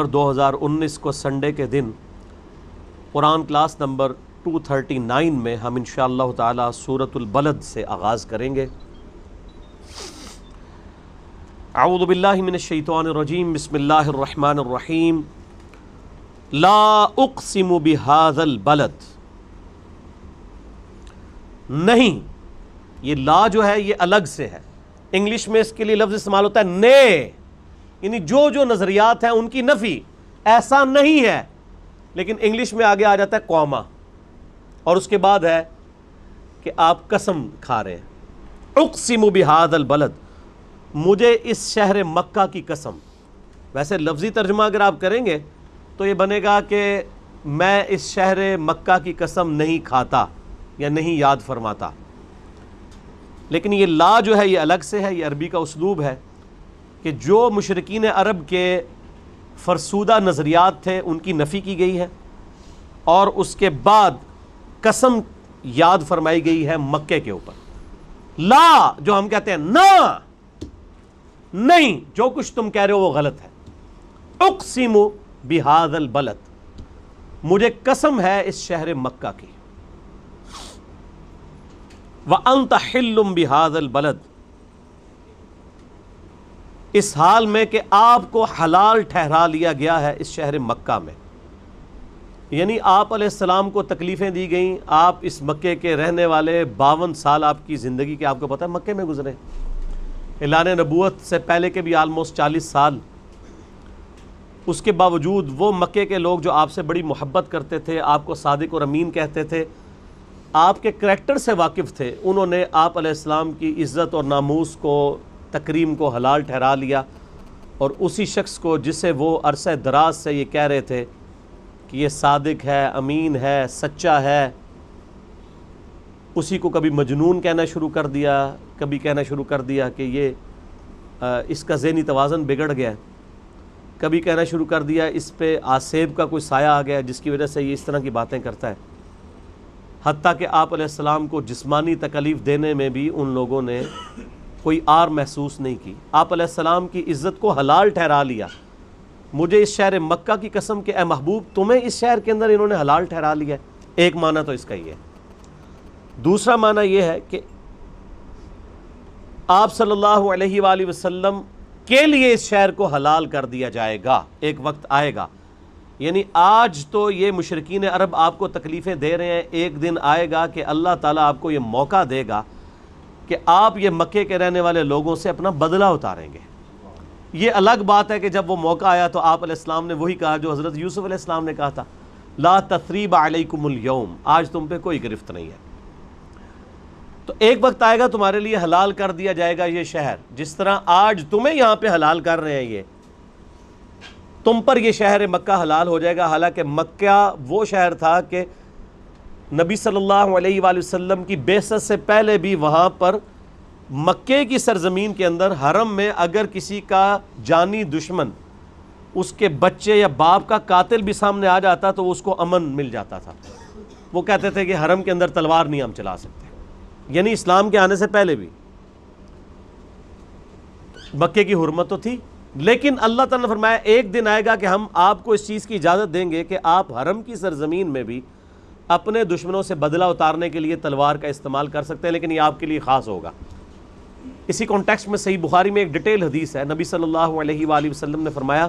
2019 کو سنڈے کے دن قرآن class number 239 میں ہم انشاءاللہ تعالی سورۃ البلد سے آغاز کریں گے۔ اعوذ باللہ من الشیطان الرجیم، بسم اللہ الرحمن الرحیم۔ لا اقسم بہذا البلد، نہیں، یہ لا جو ہے یہ الگ سے ہے۔ انگلش میں اس کے لیے لفظ استعمال ہوتا ہے نے، یعنی جو نظریات ہیں ان کی نفی، ایسا نہیں ہے، لیکن انگلش میں آگے آ جاتا ہے قوما، اور اس کے بعد ہے کہ آپ قسم کھا رہے ہیں۔ اقسم بہذا البلد، مجھے اس شہر مکہ کی قسم۔ ویسے لفظی ترجمہ اگر آپ کریں گے تو یہ بنے گا کہ میں اس شہر مکہ کی قسم نہیں کھاتا یا نہیں یاد فرماتا، لیکن یہ لا جو ہے یہ الگ سے ہے، یہ عربی کا اسلوب ہے کہ جو مشرکین عرب کے فرسودہ نظریات تھے ان کی نفی کی گئی ہے، اور اس کے بعد قسم یاد فرمائی گئی ہے مکے کے اوپر۔ لا جو ہم کہتے ہیں نا، نہیں، جو کچھ تم کہہ رہے ہو وہ غلط ہے۔ اقسم بہذا البلد، مجھے قسم ہے اس شہر مکہ کی۔ وَأَنْتَ حِلٌّ بِهَذَا الْبَلَدِ، اس حال میں کہ آپ کو حلال ٹھہرا لیا گیا ہے اس شہر مکہ میں، یعنی آپ علیہ السلام کو تکلیفیں دی گئیں۔ آپ اس مکے کے رہنے والے 52 سال آپ کی زندگی کے آپ کو پتہ ہے مکے میں گزرے، اعلان نبوت سے پہلے کے بھی آلموسٹ 40 سال۔ اس کے باوجود وہ مکے کے لوگ جو آپ سے بڑی محبت کرتے تھے، آپ کو صادق اور امین کہتے تھے، آپ کے کریکٹر سے واقف تھے، انہوں نے آپ علیہ السلام کی عزت اور ناموس کو، تکریم کو حلال ٹھہرا لیا، اور اسی شخص کو جسے وہ عرصہ دراز سے یہ کہہ رہے تھے کہ یہ صادق ہے، امین ہے، سچا ہے، اسی کو کبھی مجنون کہنا شروع کر دیا، کبھی کہنا شروع کر دیا کہ یہ اس کا ذہنی توازن بگڑ گیا، کبھی کہنا شروع کر دیا اس پہ آسیب کا کوئی سایہ آ گیا جس کی وجہ سے یہ اس طرح کی باتیں کرتا ہے۔ حتیٰ کہ آپ علیہ السلام کو جسمانی تکلیف دینے میں بھی ان لوگوں نے کوئی آر محسوس نہیں کی، آپ علیہ السلام کی عزت کو حلال ٹھہرا لیا۔ مجھے اس شہر مکہ کی قسم کہ اے محبوب تمہیں اس شہر کے اندر انہوں نے حلال ٹھہرا لیا ہے۔ ایک معنی تو اس کا یہ ہے۔ دوسرا معنی یہ ہے کہ آپ صلی اللہ علیہ وآلہ وسلم کے لیے اس شہر کو حلال کر دیا جائے گا، ایک وقت آئے گا، یعنی آج تو یہ مشرکین عرب آپ کو تکلیفیں دے رہے ہیں، ایک دن آئے گا کہ اللہ تعالیٰ آپ کو یہ موقع دے گا کہ آپ یہ مکے کے رہنے والے لوگوں سے اپنا بدلہ اتاریں گے۔ یہ الگ بات ہے کہ جب وہ موقع آیا تو آپ علیہ السلام نے وہی کہا جو حضرت یوسف علیہ السلام نے کہا تھا، لا تثریب علیکم اليوم، آج تم پہ کوئی گرفت نہیں ہے۔ تو ایک وقت آئے گا تمہارے لیے حلال کر دیا جائے گا یہ شہر، جس طرح آج تمہیں یہاں پہ حلال کر رہے ہیں، یہ تم پر یہ شہر مکہ حلال ہو جائے گا۔ حالانکہ مکہ وہ شہر تھا کہ نبی صلی اللہ علیہ وآلہ وسلم کی بعثت سے پہلے بھی وہاں پر مکے کی سرزمین کے اندر حرم میں اگر کسی کا جانی دشمن، اس کے بچے یا باپ کا قاتل بھی سامنے آ جاتا تو اس کو امن مل جاتا تھا۔ وہ کہتے تھے کہ حرم کے اندر تلوار نہیں ہم چلا سکتے، یعنی اسلام کے آنے سے پہلے بھی مکے کی حرمت تو تھی، لیکن اللہ تعالیٰ نے فرمایا ایک دن آئے گا کہ ہم آپ کو اس چیز کی اجازت دیں گے کہ آپ حرم کی سرزمین میں بھی اپنے دشمنوں سے بدلہ اتارنے کے لیے تلوار کا استعمال کر سکتے ہیں، لیکن یہ آپ کے لیے خاص ہوگا۔ اسی کانٹیکسٹ میں صحیح بخاری میں ایک ڈیٹیل حدیث ہے، نبی صلی اللہ علیہ وآلہ وسلم نے فرمایا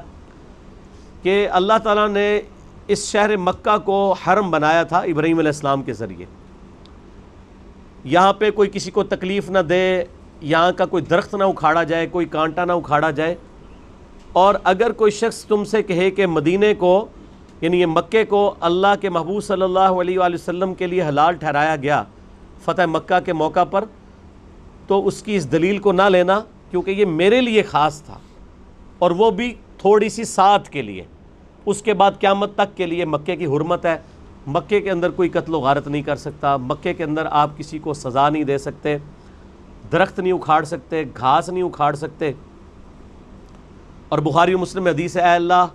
کہ اللہ تعالیٰ نے اس شہر مکہ کو حرم بنایا تھا ابراہیم علیہ السلام کے ذریعے۔ یہاں پہ کوئی کسی کو تکلیف نہ دے، یہاں کا کوئی درخت نہ اکھاڑا جائے، کوئی کانٹا نہ اکھاڑا جائے، اور اگر کوئی شخص تم سے کہے کہ مدینے کو، یعنی یہ مکے کو اللہ کے محبوب صلی اللہ علیہ وآلہ وسلم کے لیے حلال ٹھہرایا گیا فتح مکہ کے موقع پر، تو اس کی اس دلیل کو نہ لینا، کیونکہ یہ میرے لیے خاص تھا، اور وہ بھی تھوڑی سی ساتھ کے لیے۔ اس کے بعد قیامت تک کے لیے مکے کی حرمت ہے، مکے کے اندر کوئی قتل و غارت نہیں کر سکتا، مکے کے اندر آپ کسی کو سزا نہیں دے سکتے، درخت نہیں اکھاڑ سکتے، گھاس نہیں اکھاڑ سکتے۔ اور بخاری و مسلم حدیث ہے، اے اللہ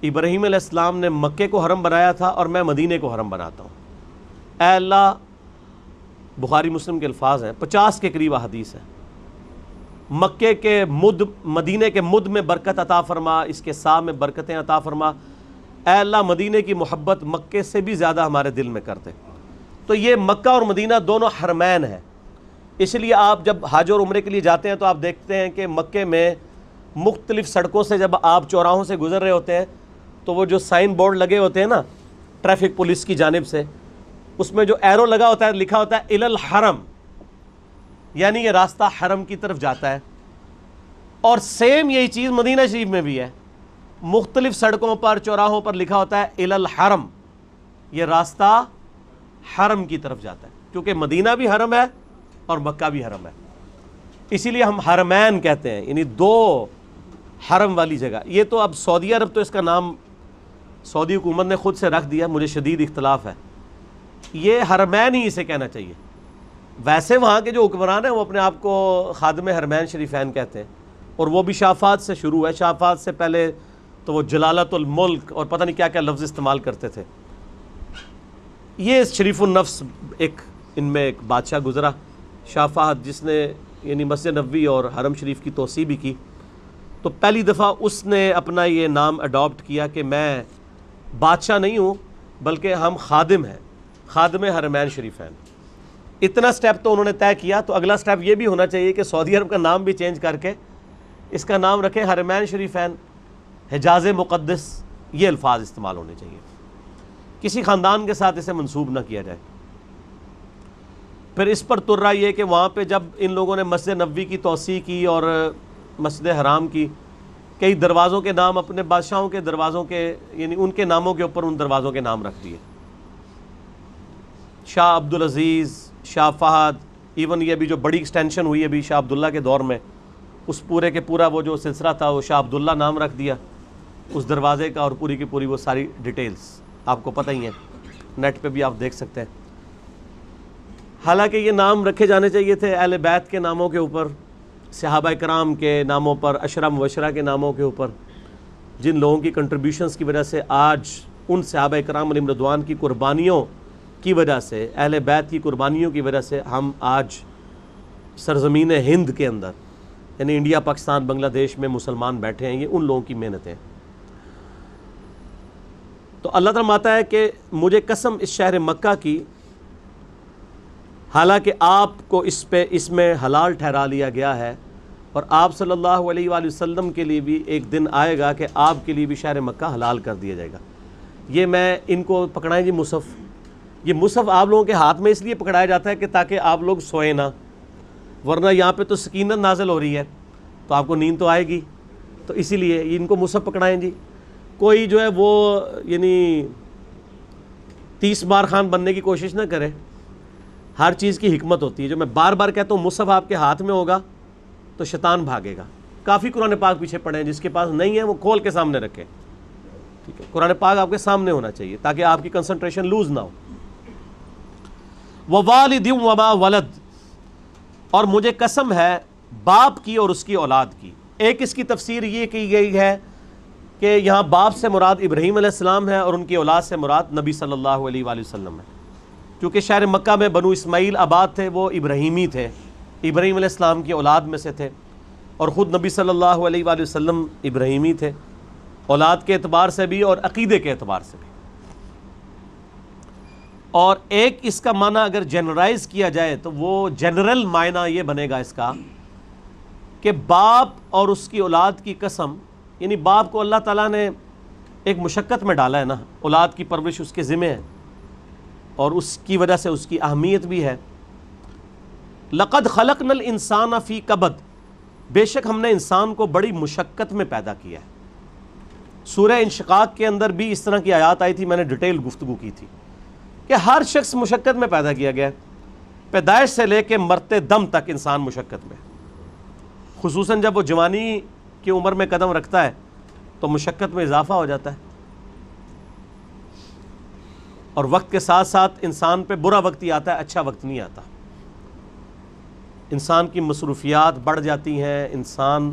ابراہیم علیہ السلام نے مکے کو حرم بنایا تھا اور میں مدینے کو حرم بناتا ہوں۔ اے اللہ، بخاری مسلم کے الفاظ ہیں، 50 کے قریب حدیث ہے، مکے کے مد، مدینے کے مد میں برکت عطا فرما، اس کے سا میں برکتیں عطا فرما۔ اے اللہ مدینے کی محبت مکے سے بھی زیادہ ہمارے دل میں کر دے۔ تو یہ مکہ اور مدینہ دونوں حرمین ہیں، اس لیے آپ جب حج اور عمرے کے لیے جاتے ہیں تو آپ دیکھتے ہیں کہ مکے میں مختلف سڑکوں سے جب آپ چوراہوں سے گزر رہے ہوتے ہیں تو وہ جو سائن بورڈ لگے ہوتے ہیں نا ٹریفک پولیس کی جانب سے، اس میں جو ایرو لگا ہوتا ہے لکھا ہوتا ہے الی الحرم، یعنی یہ راستہ حرم کی طرف جاتا ہے۔ اور سیم یہی چیز مدینہ شریف میں بھی ہے، مختلف سڑکوں پر چوراہوں پر لکھا ہوتا ہے الی الحرم، یہ راستہ حرم کی طرف جاتا ہے، کیونکہ مدینہ بھی حرم ہے اور مکہ بھی حرم ہے، اسی لیے ہم حرمین کہتے ہیں، یعنی دو حرم والی جگہ۔ یہ تو اب سعودی عرب تو اس کا نام سعودی حکومت نے خود سے رکھ دیا، مجھے شدید اختلاف ہے، یہ حرمین ہی اسے کہنا چاہیے۔ ویسے وہاں کے جو حکمران ہیں وہ اپنے آپ کو خادم حرمین شریفین کہتے ہیں، اور وہ بھی شافات سے شروع ہے، شافات سے پہلے تو وہ جلالت الملک اور پتہ نہیں کیا کیا لفظ استعمال کرتے تھے۔ یہ شریف النفس ایک ان میں ایک بادشاہ گزرا شافات، جس نے یعنی مسجد نبوی اور حرم شریف کی توسیع بھی کی، تو پہلی دفعہ اس نے اپنا یہ نام اڈاپٹ کیا کہ میں بادشاہ نہیں ہوں بلکہ ہم خادم ہیں، خادم حرمین شریفین۔ اتنا سٹیپ تو انہوں نے طے کیا، تو اگلا سٹیپ یہ بھی ہونا چاہیے کہ سعودی عرب کا نام بھی چینج کر کے اس کا نام رکھیں حرمین شریفین، حجاز مقدس، یہ الفاظ استعمال ہونے چاہیے، کسی خاندان کے ساتھ اسے منسوب نہ کیا جائے۔ پھر اس پر تر رہا یہ کہ وہاں پہ جب ان لوگوں نے مسجد نبوی کی توسیع کی اور مسجد حرام کی، کئی دروازوں کے نام اپنے بادشاہوں کے دروازوں کے یعنی ان کے ناموں کے اوپر ان دروازوں کے نام رکھ دیے، شاہ عبدالعزیز، شاہ فہد، ایون یہ بھی جو بڑی ایکسٹینشن ہوئی ابھی شاہ عبداللہ کے دور میں، اس پورے کے پورا وہ جو سلسلہ تھا وہ شاہ عبداللہ نام رکھ دیا اس دروازے کا، اور پوری کی پوری وہ ساری ڈیٹیلز آپ کو پتہ ہی ہیں، نیٹ پہ بھی آپ دیکھ سکتے ہیں۔ حالانکہ یہ نام رکھے جانے چاہیے تھے اہل بیت کے ناموں کے اوپر، صحابہ کرام کے ناموں پر، عشرہ مبشرہ کے ناموں کے اوپر، جن لوگوں کی کنٹریبیوشنز کی وجہ سے آج ان صحابہ کرام علیہم رضوان کی قربانیوں کی وجہ سے، اہل بیت کی قربانیوں کی وجہ سے ہم آج سرزمین ہند کے اندر یعنی انڈیا، پاکستان، بنگلہ دیش میں مسلمان بیٹھے ہیں، یہ ان لوگوں کی محنتیں۔ تو اللہ تعالیٰ فرماتا ہے کہ مجھے قسم اس شہر مکہ کی، حالانکہ آپ کو اس میں حلال ٹھہرا لیا گیا ہے، اور آپ صلی اللہ علیہ وآلہ وسلم کے لیے بھی ایک دن آئے گا کہ آپ کے لیے بھی شہر مکہ حلال کر دیا جائے گا۔ یہ میں ان کو پکڑائیں جی مصحف، یہ مصحف آپ لوگوں کے ہاتھ میں اس لیے پکڑایا جاتا ہے کہ تاکہ آپ لوگ سوئیں نہ، ورنہ یہاں پہ تو سکینت نازل ہو رہی ہے تو آپ کو نیند تو آئے گی، تو اسی لیے ان کو مصحف پکڑائیں جی۔ کوئی جو ہے وہ یعنی 30 بار خان بننے کی کوشش نہ کرے، ہر چیز کی حکمت ہوتی ہے۔ جو میں بار بار کہتا ہوں مصحف آپ کے ہاتھ میں ہوگا تو شیطان بھاگے گا۔ کافی قرآن پاک پیچھے پڑے ہیں، جس کے پاس نہیں ہے وہ کھول کے سامنے رکھے، ٹھیک ہے؟ قرآن پاک آپ کے سامنے ہونا چاہیے تاکہ آپ کی کنسنٹریشن لوز نہ ہو۔ ووالد وما ولد، اور مجھے قسم ہے باپ کی اور اس کی اولاد کی۔ ایک اس کی تفسیر یہ کی گئی ہے کہ یہاں باپ سے مراد ابراہیم علیہ السلام ہے اور ان کی اولاد سے مراد نبی صلی اللہ علیہ وآلہ وسلم ہے، کیونکہ شہر مکہ میں بنو اسماعیل آباد تھے، وہ ابراہیمی تھے، ابراہیم علیہ السلام کی اولاد میں سے تھے، اور خود نبی صلی اللہ علیہ وآلہ وسلم ابراہیمی تھے، اولاد کے اعتبار سے بھی اور عقیدے کے اعتبار سے بھی۔ اور ایک اس کا معنی اگر جنرلائز کیا جائے تو وہ جنرل معنی یہ بنے گا اس کا کہ باپ اور اس کی اولاد کی قسم، یعنی باپ کو اللہ تعالیٰ نے ایک مشقت میں ڈالا ہے نا، اولاد کی پرورش اس کے ذمہ ہے اور اس کی وجہ سے اس کی اہمیت بھی ہے۔ لقد خلقنا الانسان فی کبد، بے شک ہم نے انسان کو بڑی مشقت میں پیدا کیا ہے۔ سورہ انشقاق کے اندر بھی اس طرح کی آیات آئی تھی، میں نے ڈیٹیل گفتگو کی تھی کہ ہر شخص مشقت میں پیدا کیا گیا ہے، پیدائش سے لے کے مرتے دم تک انسان مشقت میں، خصوصاً جب وہ جوانی کی عمر میں قدم رکھتا ہے تو مشقت میں اضافہ ہو جاتا ہے، اور وقت کے ساتھ ساتھ انسان پہ برا وقت ہی آتا ہے، اچھا وقت نہیں آتا۔ انسان کی مصروفیات بڑھ جاتی ہیں، انسان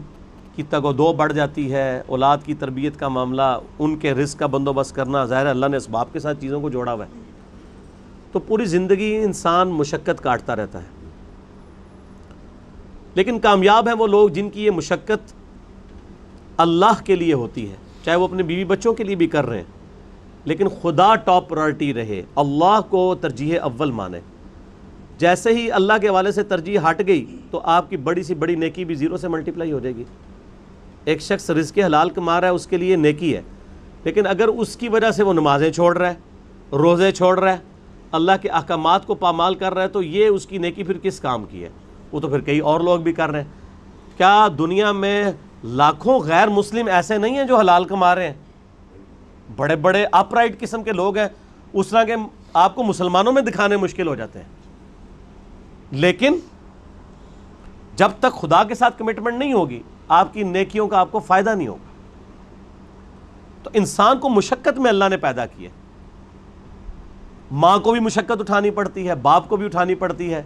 کی تگ و دو بڑھ جاتی ہے، اولاد کی تربیت کا معاملہ، ان کے رزق کا بندوبست کرنا، ظاہر ہے اللہ نے اسباب کے ساتھ چیزوں کو جوڑا ہوا ہے، تو پوری زندگی انسان مشقت کاٹتا رہتا ہے۔ لیکن کامیاب ہیں وہ لوگ جن کی یہ مشقت اللہ کے لیے ہوتی ہے، چاہے وہ اپنے بیوی بچوں کے لیے بھی کر رہے ہیں، لیکن خدا ٹاپ پرائرٹی رہے، اللہ کو ترجیح اول مانے۔ جیسے ہی اللہ کے حوالے سے ترجیح ہٹ گئی تو آپ کی بڑی سی بڑی نیکی بھی زیرو سے ملٹیپلائی ہو جائے گی۔ ایک شخص رزق حلال کما رہا ہے، اس کے لیے نیکی ہے، لیکن اگر اس کی وجہ سے وہ نمازیں چھوڑ رہا ہے، روزے چھوڑ رہا ہے، اللہ کے احکامات کو پامال کر رہا ہے، تو یہ اس کی نیکی پھر کس کام کی ہے؟ وہ تو پھر کئی اور لوگ بھی کر رہے ہیں۔ کیا دنیا میں لاکھوں غیر مسلم ایسے نہیں ہیں جو حلال کما رہے ہیں؟ بڑے بڑے اپ رائٹ قسم کے لوگ ہیں، اس طرح کے آپ کو مسلمانوں میں دکھانے مشکل ہو جاتے ہیں، لیکن جب تک خدا کے ساتھ کمٹمنٹ نہیں ہوگی آپ کی نیکیوں کا آپ کو فائدہ نہیں ہوگا۔ تو انسان کو مشقت میں اللہ نے پیدا کیا، ماں کو بھی مشقت اٹھانی پڑتی ہے، باپ کو بھی اٹھانی پڑتی ہے،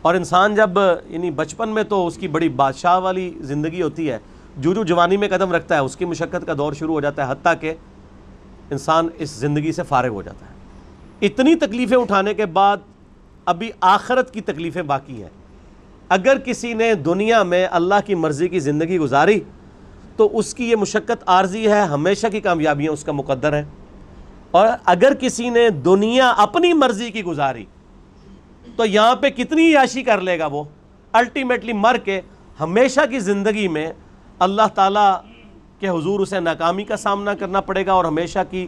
اور انسان جب یعنی بچپن میں تو اس کی بڑی بادشاہ والی زندگی ہوتی ہے، جو جوانی میں قدم رکھتا ہے اس کی مشقت کا دور شروع ہو جاتا ہے، حتیٰ کہ انسان اس زندگی سے فارغ ہو جاتا ہے۔ اتنی تکلیفیں اٹھانے کے بعد ابھی آخرت کی تکلیفیں باقی ہیں۔ اگر کسی نے دنیا میں اللہ کی مرضی کی زندگی گزاری تو اس کی یہ مشقت عارضی ہے، ہمیشہ کی کامیابیاں اس کا مقدر ہیں، اور اگر کسی نے دنیا اپنی مرضی کی گزاری تو یہاں پہ کتنی عیاشی کر لے گا، وہ الٹیمیٹلی مر کے ہمیشہ کی زندگی میں اللہ تعالیٰ کے حضور اسے ناکامی کا سامنا کرنا پڑے گا، اور ہمیشہ کی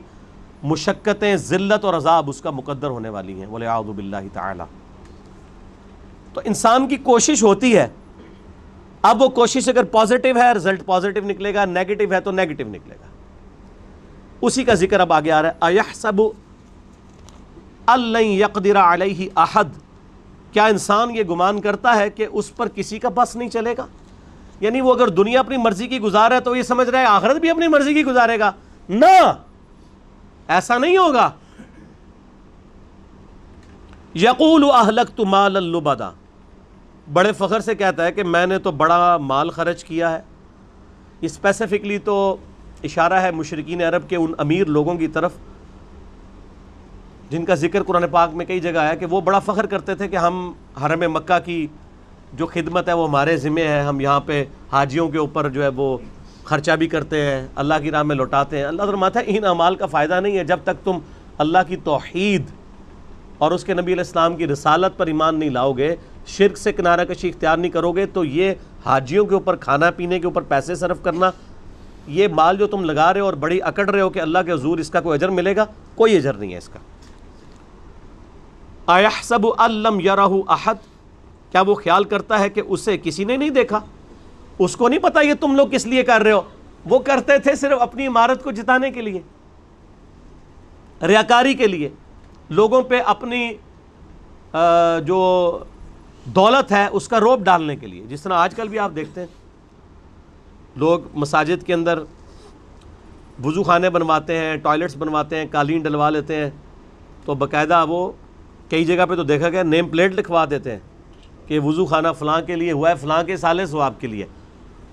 مشقتیں، ذلت اور عذاب اس کا مقدر ہونے والی ہیں، وَلِعَوْذُ بِاللَّهِ تعالی۔ تو انسان کی کوشش ہوتی ہے، اب وہ کوشش اگر پازیٹیو ہے رزلٹ پازیٹیو نکلے گا، نیگیٹو ہے تو نیگیٹو نکلے گا۔ اسی کا ذکر اب آگے آ رہا ہے، اَيَحْسَبُ أَن لَّن يَقْدِرَ عَلَيْهِ أَحَدٌ، کیا انسان یہ گمان کرتا ہے کہ اس پر کسی کا بس نہیں چلے گا؟ یعنی وہ اگر دنیا اپنی مرضی کی گزار ہے تو یہ سمجھ رہا ہے آخرت بھی اپنی مرضی کی گزارے گا؟ نہ، ایسا نہیں ہوگا۔ یقول اہلکت مالا لبدا، بڑے فخر سے کہتا ہے کہ میں نے تو بڑا مال خرچ کیا ہے۔ اسپیسیفکلی تو اشارہ ہے مشرکین عرب کے ان امیر لوگوں کی طرف جن کا ذکر قرآن پاک میں کئی جگہ ہے کہ وہ بڑا فخر کرتے تھے کہ ہم حرم مکہ کی جو خدمت ہے وہ ہمارے ذمہ ہے، ہم یہاں پہ حاجیوں کے اوپر جو ہے وہ خرچہ بھی کرتے ہیں، اللہ کی راہ میں لوٹاتے ہیں۔ اللہ فرماتا ہے ان اعمال کا فائدہ نہیں ہے جب تک تم اللہ کی توحید اور اس کے نبی علیہ السلام کی رسالت پر ایمان نہیں لاؤ گے، شرک سے کنارہ کشی اختیار نہیں کرو گے، تو یہ حاجیوں کے اوپر کھانا پینے کے اوپر پیسے صرف کرنا، یہ مال جو تم لگا رہے ہو اور بڑی اکڑ رہے ہو کہ اللہ کے حضور اس کا کوئی اجر ملے گا، کوئی اجر نہیں ہے اس کا۔ اَيَحْسَبُ أَن لَّمْ يَرَهُ أَحَدٌ، کیا وہ خیال کرتا ہے کہ اسے کسی نے نہیں دیکھا؟ اس کو نہیں پتا یہ تم لوگ کس لیے کر رہے ہو، وہ کرتے تھے صرف اپنی عمارت کو جتانے کے لیے، ریاکاری کے لیے، لوگوں پہ اپنی جو دولت ہے اس کا روب ڈالنے کے لیے۔ جس طرح آج کل بھی آپ دیکھتے ہیں لوگ مساجد کے اندر وضو خانے بنواتے ہیں، ٹوائلٹس بنواتے ہیں، قالین ڈلوا لیتے ہیں، تو باقاعدہ وہ کئی جگہ پہ تو دیکھا گیا نیم پلیٹ لکھوا دیتے ہیں کہ وضو خانہ فلاں کے لیے ہوا ہے، فلاں کے سالے ثواب کے لیے۔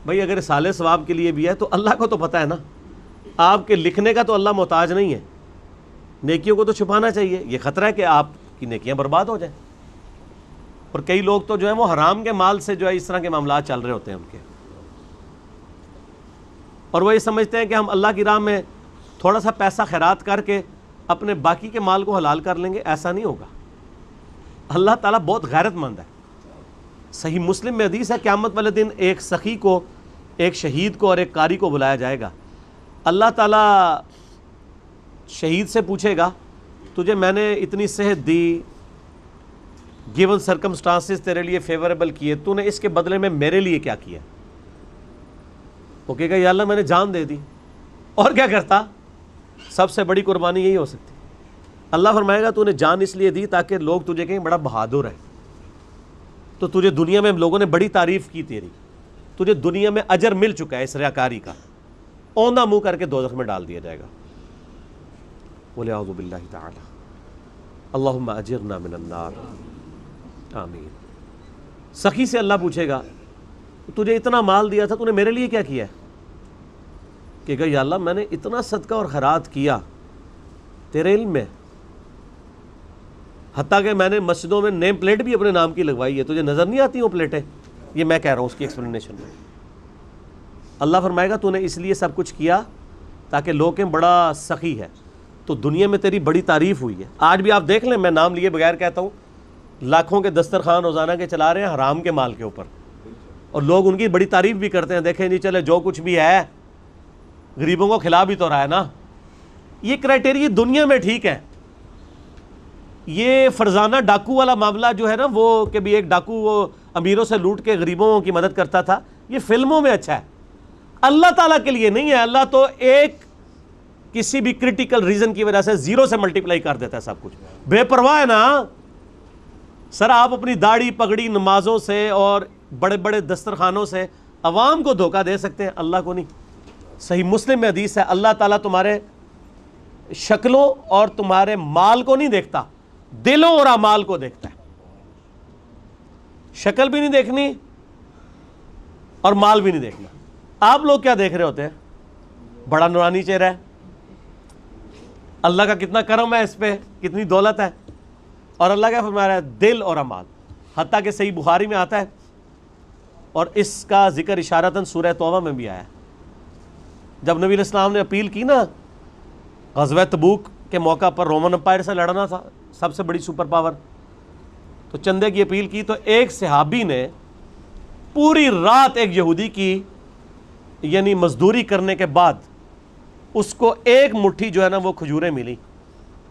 بھائی اگر سالے ثواب کے لیے بھی ہے تو اللہ کو تو پتہ ہے نا، آپ کے لکھنے کا تو اللہ محتاج نہیں ہے، نیکیوں کو تو چھپانا چاہیے، یہ خطرہ ہے کہ آپ کی نیکیاں برباد ہو جائیں۔ اور کئی لوگ تو جو ہے وہ حرام کے مال سے جو ہے اس طرح کے معاملات چل رہے ہوتے ہیں ان کے، اور وہ یہ سمجھتے ہیں کہ ہم اللہ کی راہ میں تھوڑا سا پیسہ خیرات کر کے اپنے باقی کے مال کو حلال کر لیں گے، ایسا نہیں ہوگا۔ اللہ تعالیٰ بہت غیرت مند ہے۔ صحیح مسلم میں حدیث ہے قیامت والے دن ایک سخی کو، ایک شہید کو اور ایک قاری کو بلایا جائے گا۔ اللہ تعالیٰ شہید سے پوچھے گا تجھے میں نے اتنی صحت دی، گیون سرکمسٹانسز تیرے لیے فیوریبل کیے، تو نے اس کے بدلے میں میرے لیے کیا کیا؟ وہ کہے گا یا اللہ میں نے جان دے دی، اور کیا کرتا؟ سب سے بڑی قربانی یہی ہو سکتی۔ اللہ فرمائے گا تو نے جان اس لیے دی تاکہ لوگ تجھے کہیں بڑا بہادر ہے، تو تجھے دنیا میں لوگوں نے بڑی تعریف کی تیری، تجھے دنیا میں اجر مل چکا ہے اس ریاکاری کا، اوندھا منہ کر کے دوزخ میں ڈال دیا جائے گا۔ وَلِعَوْذُ بِاللَّهِ تَعَالَى اللہم اجرنا من النار، آمین۔ سخی سے اللہ پوچھے گا تجھے اتنا مال دیا تھا تو نے میرے لیے کیا کیا ہے؟ کہ یا اللہ میں نے اتنا صدقہ اور خیرات کیا تیرے علم میں، حتیٰ کہ میں نے مسجدوں میں نیم پلیٹ بھی اپنے نام کی لگوائی ہے، تجھے نظر نہیں آتی وہ پلیٹیں؟ یہ میں کہہ رہا ہوں اس کی ایکسپلینیشن میں۔ اللہ فرمائے گا تو نے اس لیے سب کچھ کیا تاکہ لوگ کہیں بڑا سخی ہے، تو دنیا میں تیری بڑی تعریف ہوئی ہے۔ آج بھی آپ دیکھ لیں، میں نام لیے بغیر کہتا ہوں، لاکھوں کے دسترخوان روزانہ کے چلا رہے ہیں حرام کے مال کے اوپر، اور لوگ ان کی بڑی تعریف بھی کرتے ہیں، دیکھیں جی چلے جو کچھ بھی ہے غریبوں کو کھلا بھی تو رہا ہے نا۔ یہ کرائٹیریا دنیا میں ٹھیک ہے، یہ فرزانہ ڈاکو والا معاملہ جو ہے نا، وہ کہ بھی ایک ڈاکو وہ امیروں سے لوٹ کے غریبوں کی مدد کرتا تھا، یہ فلموں میں اچھا ہے، اللہ تعالیٰ کے لیے نہیں ہے۔ اللہ تو ایک کسی بھی کرٹیکل ریزن کی وجہ سے زیرو سے ملٹیپلائی کر دیتا ہے سب کچھ، بے پرواہ ہے نا۔ سر آپ اپنی داڑھی پگڑی نمازوں سے اور بڑے بڑے دسترخوانوں سے عوام کو دھوکہ دے سکتے ہیں، اللہ کو نہیں۔ صحیح مسلم میں حدیث ہے، اللہ تعالیٰ تمہارے شکلوں اور تمہارے مال کو نہیں دیکھتا، دلوں اور اعمال کو دیکھتا ہے۔ شکل بھی نہیں دیکھنی اور مال بھی نہیں دیکھنا۔ آپ لوگ کیا دیکھ رہے ہوتے ہیں؟ بڑا نورانی چہرہ ہے، اللہ کا کتنا کرم ہے اس پہ، کتنی دولت ہے، اور اللہ کا فرما رہا ہے دل اور اعمال۔ حتیٰ کہ صحیح بخاری میں آتا ہے، اور اس کا ذکر اشارتاً سورہ توبہ میں بھی آیا ہے، جب نبی علیہ السلام نے اپیل کی نا غزوہ تبوک کے موقع پر، رومن امپائر سے لڑنا تھا، سب سے بڑی سپر پاور، تو چندے کی اپیل کی، تو ایک صحابی نے پوری رات ایک یہودی کی یعنی مزدوری کرنے کے بعد اس کو ایک مٹھی جو ہے نا وہ کھجوریں ملی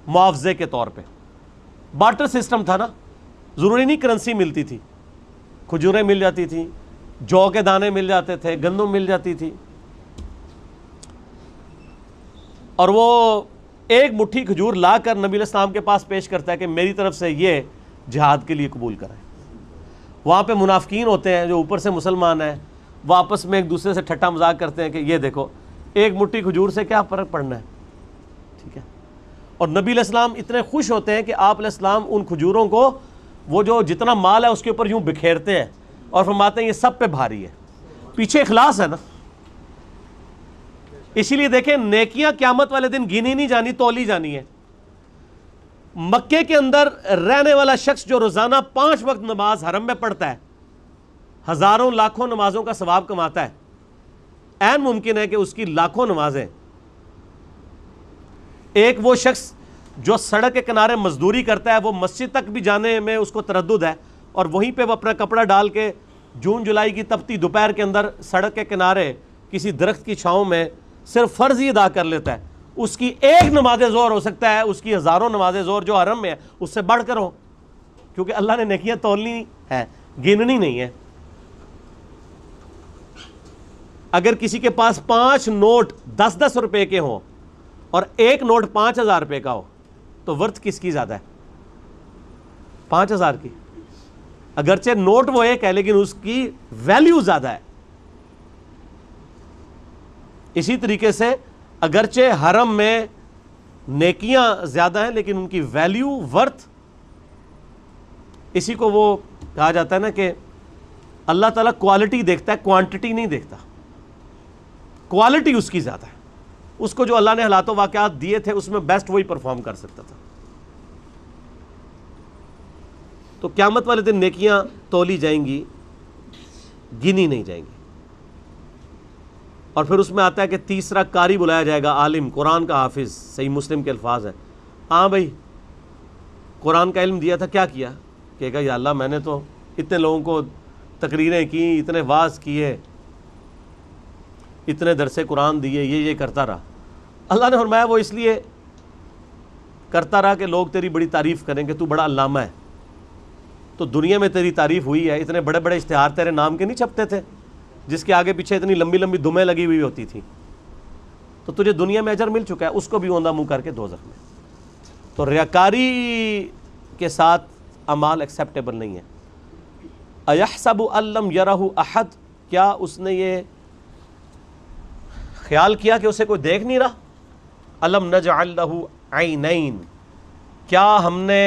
معاوضے کے طور پہ۔ بارٹر سسٹم تھا نا، ضروری نہیں کرنسی ملتی تھی، کھجوریں مل جاتی تھیں، جو کے دانے مل جاتے تھے، گندم مل جاتی تھی، اور وہ ایک مٹھی کھجور لا کر نبی علیہ السلام کے پاس پیش کرتا ہے کہ میری طرف سے یہ جہاد کے لیے قبول کرائیں۔ وہاں پہ منافقین ہوتے ہیں جو اوپر سے مسلمان ہیں، وہ آپس میں ایک دوسرے سے ٹھٹا مذاق کرتے ہیں کہ یہ دیکھو ایک مٹھی کھجور سے کیا فرق پڑنا ہے، ٹھیک ہے۔ اور نبی علیہ السلام اتنے خوش ہوتے ہیں کہ آپ علیہ السلام ان کھجوروں کو وہ جو جتنا مال ہے اس کے اوپر یوں بکھیرتے ہیں اور فرماتے ہیں یہ سب پہ بھاری ہے، پیچھے اخلاص ہے نا۔ اسی لیے دیکھیں نیکیاں قیامت والے دن گنی نہیں جانی، تولی جانی ہے۔ مکے کے اندر رہنے والا شخص جو روزانہ 5 وقت نماز حرم میں پڑھتا ہے، ہزاروں لاکھوں نمازوں کا ثواب کماتا ہے، عین ممکن ہے کہ اس کی لاکھوں نمازیں، ایک وہ شخص جو سڑک کے کنارے مزدوری کرتا ہے، وہ مسجد تک بھی جانے میں اس کو تردد ہے، اور وہیں پہ وہ اپنا کپڑا ڈال کے جون جولائی کی تپتی دوپہر کے اندر سڑک کے کنارے کسی درخت کی چھاؤں میں صرف فرض ہی ادا کر لیتا ہے، اس کی ایک نماز ظہر ہو سکتا ہے اس کی ہزاروں نماز ظہر جو حرم میں ہے اس سے بڑھ کر ہو، کیونکہ اللہ نے نیکیاں تولنی ہے، گننی نہیں ہے۔ اگر کسی کے پاس 5 نوٹ 10-10 روپے کے ہوں اور ایک نوٹ 5,000 روپے کا ہو تو ورتھ کس کی زیادہ ہے؟ 5,000 کی۔ اگرچہ نوٹ وہ ایک ہے لیکن اس کی ویلیو زیادہ ہے۔ اسی طریقے سے اگرچہ حرم میں نیکیاں زیادہ ہیں لیکن ان کی ویلیو ورتھ، اسی کو وہ کہا جاتا ہے نا کہ اللہ تعالیٰ کوالٹی دیکھتا ہے، کوانٹٹی نہیں دیکھتا۔ کوالٹی اس کی زیادہ ہے، اس کو جو اللہ نے حالات و واقعات دیے تھے اس میں بیسٹ وہی پرفارم کر سکتا تھا۔ تو قیامت والے دن نیکیاں تولی جائیں گی، گنی نہیں جائیں گی۔ اور پھر اس میں آتا ہے کہ تیسرا قاری بلایا جائے گا، عالم، قرآن کا حافظ، صحیح مسلم کے الفاظ ہیں۔ ہاں بھائی قرآن کا علم دیا تھا، کیا کیا؟ کہے گا یا اللہ میں نے تو اتنے لوگوں کو تقریریں کی، اتنے واعظ کیے، اتنے درس قرآن دیے، یہ کرتا رہا۔ اللہ نے فرمایا وہ اس لیے کرتا رہا کہ لوگ تیری بڑی تعریف کریں کہ تو بڑا علامہ ہے۔ تو دنیا میں تیری تعریف ہوئی ہے، اتنے بڑے بڑے اشتہار تیرے نام کے نہیں چھپتے تھے جس کے آگے پیچھے اتنی لمبی لمبی دمیں لگی ہوئی ہوتی تھیں، تو تجھے دنیا میں اجر مل چکا ہے، اس کو بھی اوندھا منہ کر کے دوزخ میں۔ تو ریاکاری کے ساتھ اعمال ایکسیپٹیبل نہیں ہے۔ اَيَحْسَبُ أَن لَّمْ يَرَهُ أَحَدٌ، کیا اس نے یہ خیال کیا کہ اسے کوئی دیکھ نہیں رہا؟ أَلَمْ نَجْعَل لَّهُ عَيْنَيْن، کیا ہم نے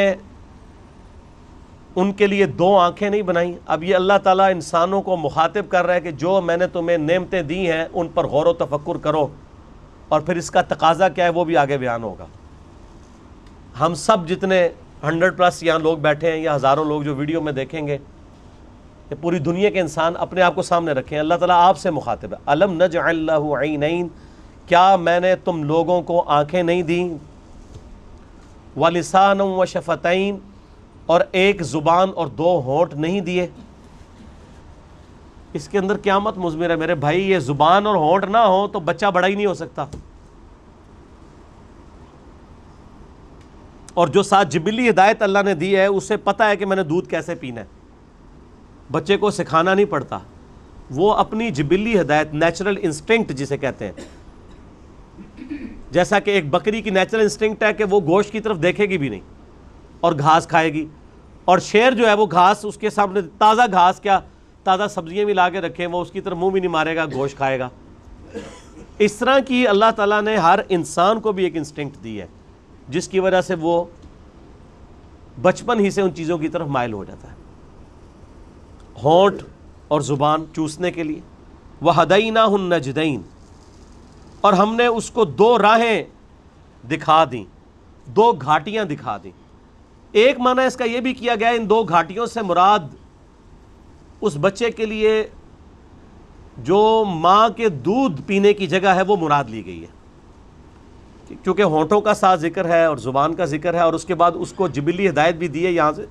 ان کے لیے 2 آنکھیں نہیں بنائیں؟ اب یہ اللہ تعالیٰ انسانوں کو مخاطب کر رہا ہے کہ جو میں نے تمہیں نعمتیں دی ہیں ان پر غور و تفکر کرو، اور پھر اس کا تقاضا کیا ہے وہ بھی آگے بیان ہوگا۔ ہم سب جتنے 100+ یہاں لوگ بیٹھے ہیں یا ہزاروں لوگ جو ویڈیو میں دیکھیں گے، کہ پوری دنیا کے انسان اپنے آپ کو سامنے رکھیں. اللہ تعالیٰ آپ سے مخاطب ہے. الم نجعل لہ عینین، کیا میں نے تم لوگوں کو آنکھیں نہیں دیں، ولسانا وشفتین، اور ایک زبان اور دو ہونٹ نہیں دیے. اس کے اندر قیامت مضمر ہے میرے بھائی. یہ زبان اور ہونٹ نہ ہو تو بچہ بڑا ہی نہیں ہو سکتا. اور جو ساتھ جبلی ہدایت اللہ نے دی ہے اسے پتہ ہے کہ میں نے دودھ کیسے پینا ہے. بچے کو سکھانا نہیں پڑتا، وہ اپنی جبلی ہدایت، نیچرل انسٹنکٹ جسے کہتے ہیں، جیسا کہ ایک بکری کی نیچرل انسٹنکٹ ہے کہ وہ گوشت کی طرف دیکھے گی بھی نہیں اور گھاس کھائے گی. اور شیر جو ہے وہ گھاس اس کے سامنے، تازہ گھاس کیا، تازہ سبزیاں بھی لا کے رکھیں، وہ اس کی طرف منہ بھی نہیں مارے گا، گوشت کھائے گا. اس طرح کی اللہ تعالیٰ نے ہر انسان کو بھی ایک انسٹنکٹ دی ہے جس کی وجہ سے وہ بچپن ہی سے ان چیزوں کی طرف مائل ہو جاتا ہے. ہونٹ اور زبان چوسنے کے لیے. وَهَدَيْنَاهُ النَّجْدَيْنِ، اور ہم نے اس کو دو راہیں دکھا دیں، دو گھاٹیاں دکھا دیں. ایک معنی اس کا یہ بھی کیا گیا ان دو گھاٹیوں سے مراد اس بچے کے لیے جو ماں کے دودھ پینے کی جگہ ہے وہ مراد لی گئی ہے، کیونکہ ہونٹوں کا ساتھ ذکر ہے اور زبان کا ذکر ہے، اور اس کے بعد اس کو جبلی ہدایت بھی دی ہے یہاں سے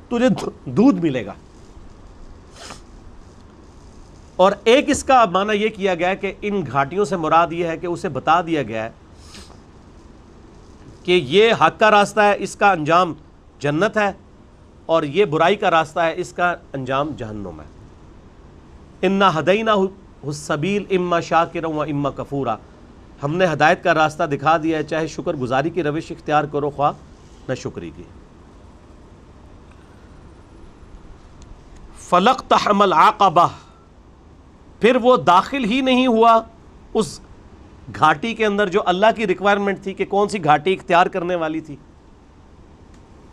تجھے دودھ ملے گا. اور ایک اس کا معنی یہ کیا گیا ہے کہ ان گھاٹیوں سے مراد یہ ہے کہ اسے بتا دیا گیا ہے کہ یہ حق کا راستہ ہے، اس کا انجام جنت ہے، اور یہ برائی کا راستہ ہے، اس کا انجام جہنم ہے. انا ہدیناہ السبیل اما شاکرا و اما کفورا، ہم نے ہدایت کا راستہ دکھا دیا ہے، چاہے شکر گزاری کی روش اختیار کرو خواہ نہ شکری کی. فلقتحم العقبہ، پھر وہ داخل ہی نہیں ہوا اس گھاٹی کے اندر جو اللہ کی ریکوائرمنٹ تھی کہ کون سی گھاٹی اختیار کرنے والی تھی.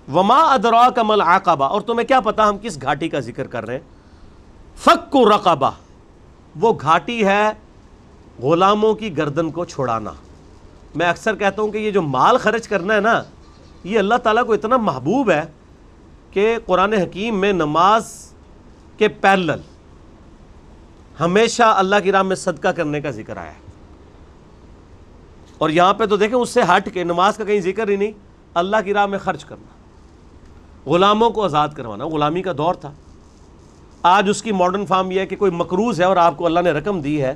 وما ادراک ما العقبہ، اور تمہیں کیا پتا ہم کس گھاٹی کا ذکر کر رہے ہیں. فک رقبہ، وہ گھاٹی ہے غلاموں کی گردن کو چھڑانا. میں اکثر کہتا ہوں کہ یہ جو مال خرچ کرنا ہے نا، یہ اللہ تعالیٰ کو اتنا محبوب ہے کہ قرآن حکیم میں نماز کے پیرلل ہمیشہ اللہ کی راہ میں صدقہ کرنے کا ذکر آیا ہے. اور یہاں پہ تو دیکھیں اس سے ہٹ کے نماز کا کہیں ذکر ہی نہیں، اللہ کی راہ میں خرچ کرنا، غلاموں کو آزاد کروانا. غلامی کا دور تھا. آج اس کی ماڈرن فارم یہ ہے کہ کوئی مقروض ہے اور آپ کو اللہ نے رقم دی ہے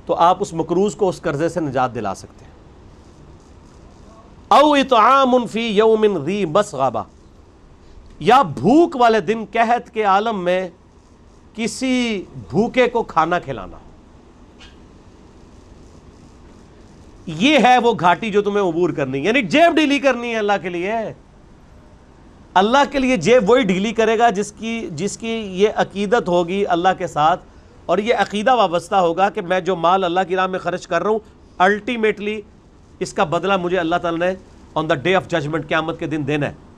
تو آپ اس مقروض کو اس قرضے سے نجات دلا سکتے ہیں. او اطعام فی یوم ذی مسغبہ، یا بھوک والے دن قحط کے عالم میں کسی بھوکے کو کھانا کھلانا. یہ ہے وہ گھاٹی جو تمہیں عبور کرنی، یعنی جیب ڈھیلی کرنی ہے اللہ کے لیے. اللہ کے لیے جیب وہی ڈھیلی کرے گا جس کی یہ عقیدت ہوگی اللہ کے ساتھ، اور یہ عقیدہ وابستہ ہوگا کہ میں جو مال اللہ کی راہ میں خرچ کر رہا ہوں الٹیمیٹلی اس کا بدلہ مجھے اللہ تعالیٰ نے آن دا ڈے آف ججمنٹ، قیامت کے دن دینا ہے.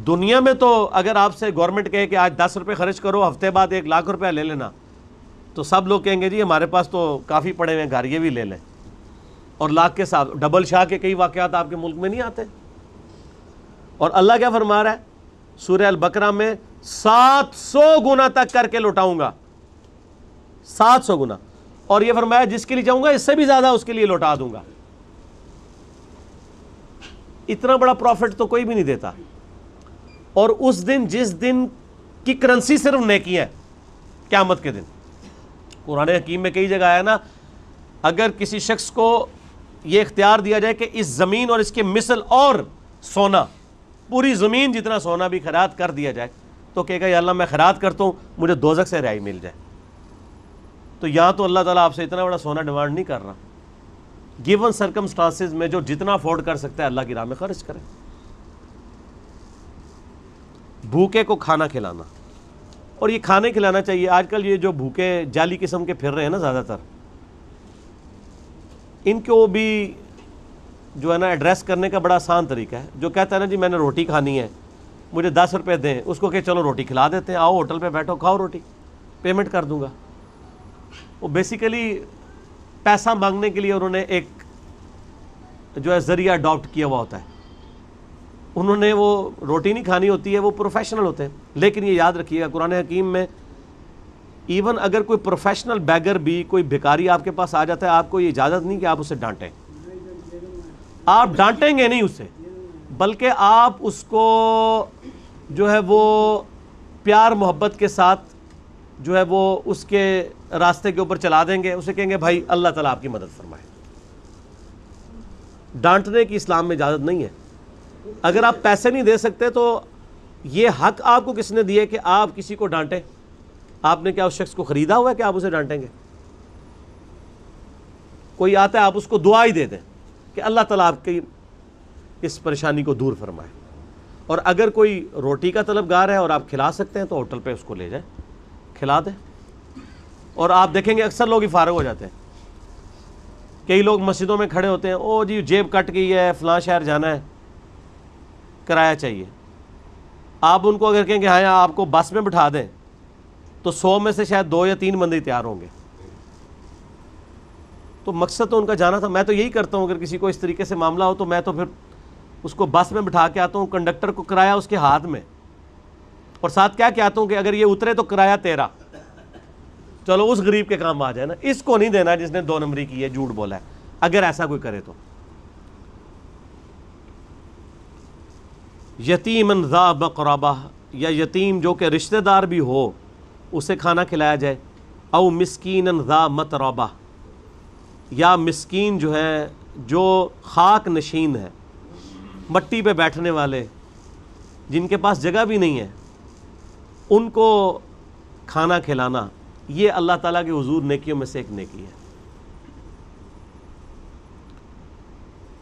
دنیا میں تو اگر آپ سے گورنمنٹ کہے کہ آج 10 روپے خرچ کرو، ہفتے بعد 1 لاکھ روپیہ لے لینا، تو سب لوگ کہیں گے جی ہمارے پاس تو کافی پڑے ہوئے ہیں گھر، یہ بھی لے لیں. اور لاکھ کے ساتھ ڈبل شاہ کے کئی واقعات آپ کے ملک میں نہیں آتے. اور اللہ کیا فرما رہا ہے سورہ البقرہ میں؟ 700 گنا تک کر کے لوٹاؤں گا، 700 گنا. اور یہ فرمایا جس کے لیے چاہوں گا اس سے بھی زیادہ اس کے لیے لوٹا دوں گا. اتنا بڑا پروفٹ تو کوئی بھی نہیں دیتا. اور اس دن جس دن کی کرنسی صرف نیکی ہے، قیامت کے دن. قرآن حکیم میں کئی جگہ آیا نا، اگر کسی شخص کو یہ اختیار دیا جائے کہ اس زمین اور اس کے مثل اور سونا، پوری زمین جتنا سونا بھی خیرات کر دیا جائے، تو کہے گا یا اللہ میں خیرات کرتا ہوں مجھے دوزخ سے رہائی مل جائے. تو یہاں تو اللہ تعالیٰ آپ سے اتنا بڑا سونا ڈیمانڈ نہیں کر رہا. گیون سرکمسٹانسز میں جو جتنا افورڈ کر سکتا ہے اللہ کی راہ میں خرچ کرے. بھوکے کو کھانا کھلانا، اور یہ کھانے کھلانا چاہیے. آج کل یہ جو بھوکے جعلی قسم کے پھر رہے ہیں نا زیادہ تر، ان کو بھی جو ہے نا ایڈریس کرنے کا بڑا آسان طریقہ ہے. جو کہتا ہے نا جی میں نے روٹی کھانی ہے مجھے 10 روپے دیں، اس کو کہ چلو روٹی کھلا دیتے ہیں، آؤ ہوٹل پہ بیٹھو کھاؤ روٹی، پیمنٹ کر دوں گا. وہ بیسیکلی پیسہ مانگنے کے لیے انہوں نے ایک جو ہے ذریعہ اڈاپٹ کیا ہوا ہوتا ہے. انہوں نے وہ روٹی نہیں کھانی ہوتی ہے، وہ پروفیشنل ہوتے ہیں. لیکن یہ یاد رکھیے گا قرآن حکیم میں ایون اگر کوئی پروفیشنل بیگر بھی، کوئی بھکاری آپ کے پاس آ جاتا ہے، آپ کو یہ اجازت نہیں کہ آپ اسے ڈانٹیں. آپ ڈانٹیں گے نہیں اسے، بلکہ آپ اس کو جو ہے وہ پیار محبت کے ساتھ جو ہے وہ اس کے راستے کے اوپر چلا دیں گے. اسے کہیں گے بھائی اللہ تعالیٰ آپ کی مدد فرمائے. ڈانٹنے کی اسلام میں اجازت نہیں ہے. اگر آپ پیسے نہیں دے سکتے تو یہ حق آپ کو کس نے دیے کہ آپ کسی کو ڈانٹیں؟ آپ نے کیا اس شخص کو خریدا ہوا ہے کہ آپ اسے ڈانٹیں گے؟ کوئی آتا ہے آپ اس کو دعا ہی دے دیں کہ اللہ تعالیٰ آپ کی اس پریشانی کو دور فرمائے. اور اگر کوئی روٹی کا طلبگار ہے اور آپ کھلا سکتے ہیں تو ہوٹل پہ اس کو لے جائیں، کھلا دیں. اور آپ دیکھیں گے اکثر لوگ ہی فارغ ہو جاتے ہیں. کئی لوگ مسجدوں میں کھڑے ہوتے ہیں، او جی جیب کٹ گئی ہے، فلاں شہر جانا ہے، کرایہ چاہیے. آپ ان کو اگر کہیں کہ ہاں آپ کو بس میں بٹھا دیں تو 100 میں سے شاید 2 یا 3 بندے تیار ہوں گے. تو مقصد تو ان کا جانا تھا. میں تو یہی کرتا ہوں، اگر کسی کو اس طریقے سے معاملہ ہو تو میں تو پھر اس کو بس میں بٹھا کے آتا ہوں، کنڈکٹر کو کرایہ اس کے ہاتھ میں، اور ساتھ کیا کہتا ہوں کہ اگر یہ اترے تو کرایہ تیرا، چلو اس غریب کے کام آ جائے نا. اس کو نہیں دینا جس نے 2 نمبری کی ہے، جھوٹ بولا ہے. اگر ایسا کوئی کرے تو یتیمن ذا مقربہ، یا یتیم جو کہ رشتہ دار بھی ہو اسے کھانا کھلایا جائے. او مسکینن ذا متربہ، یا مسکین جو ہے جو خاک نشین ہے، مٹی پہ بیٹھنے والے جن کے پاس جگہ بھی نہیں ہے، ان کو کھانا کھلانا، یہ اللہ تعالیٰ کے حضور نیکیوں میں سے ایک نیکی ہے.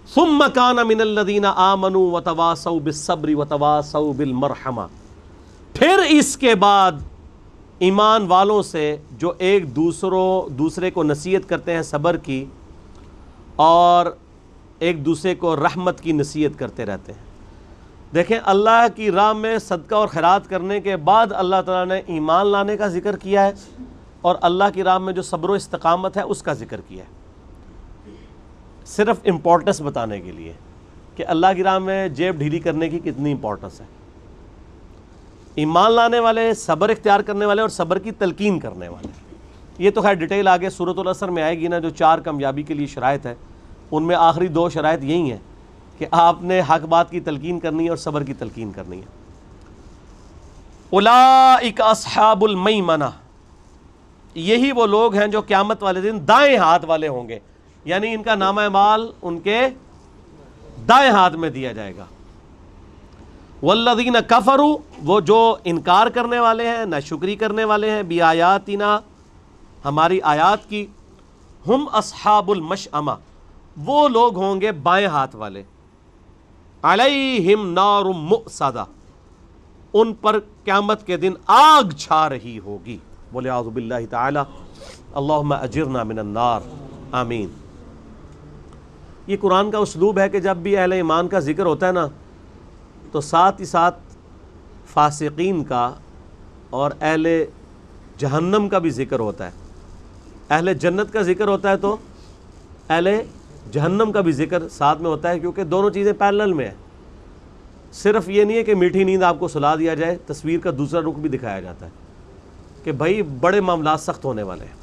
ثم کان من الذین آمنوا وتواصوا بالصبر وتواصوا بالمرحمہ، پھر اس کے بعد ایمان والوں سے جو ایک دوسرے کو نصیحت کرتے ہیں صبر کی، اور ایک دوسرے کو رحمت کی نصیحت کرتے رہتے ہیں. دیکھیں اللہ کی راہ میں صدقہ اور خیرات کرنے کے بعد اللہ تعالیٰ نے ایمان لانے کا ذکر کیا ہے، اور اللہ کی راہ میں جو صبر و استقامت ہے اس کا ذکر کیا ہے، صرف امپورٹنس بتانے کے لیے کہ اللہ کی راہ میں جیب ڈھیلی کرنے کی کتنی امپورٹنس ہے. ایمان لانے والے، صبر اختیار کرنے والے اور صبر کی تلقین کرنے والے. یہ تو خیر ڈیٹیل آگے سورۃ العصر میں آئے گی نا، جو 4 کامیابی کے لیے شرائط ہے، ان میں آخری 2 شرائط یہی ہیں کہ آپ نے حق بات کی تلقین کرنی ہے اور صبر کی تلقین کرنی ہے. اولئک اصحاب المیمنہ، یہی وہ لوگ ہیں جو قیامت والے دن دائیں ہاتھ والے ہوں گے، یعنی ان کا نامہ اعمال ان کے دائیں ہاتھ میں دیا جائے گا. والذین کفروا، وہ جو انکار کرنے والے ہیں، ناشکری کرنے والے ہیں، بآیاتنا، ہماری آیات کی، ہم اصحاب المشأمہ، وہ لوگ ہوں گے بائیں ہاتھ والے. علیہم نار مؤصدہ، ان پر قیامت کے دن آگ چھا رہی ہوگی. بولے اعوذ باللہ تعالی، اللہم اجرنا من النار، آمین. یہ قرآن کا اسلوب ہے کہ جب بھی اہل ایمان کا ذکر ہوتا ہے نا تو ساتھ ہی ساتھ فاسقین کا اور اہل جہنم کا بھی ذکر ہوتا ہے. اہل جنت کا ذکر ہوتا ہے تو اہل جہنم کا بھی ذکر ساتھ میں ہوتا ہے، کیونکہ دونوں چیزیں پیرلل میں ہیں. صرف یہ نہیں ہے کہ میٹھی نیند آپ کو سلا دیا جائے، تصویر کا دوسرا رخ بھی دکھایا جاتا ہے کہ بھائی بڑے معاملات سخت ہونے والے ہیں.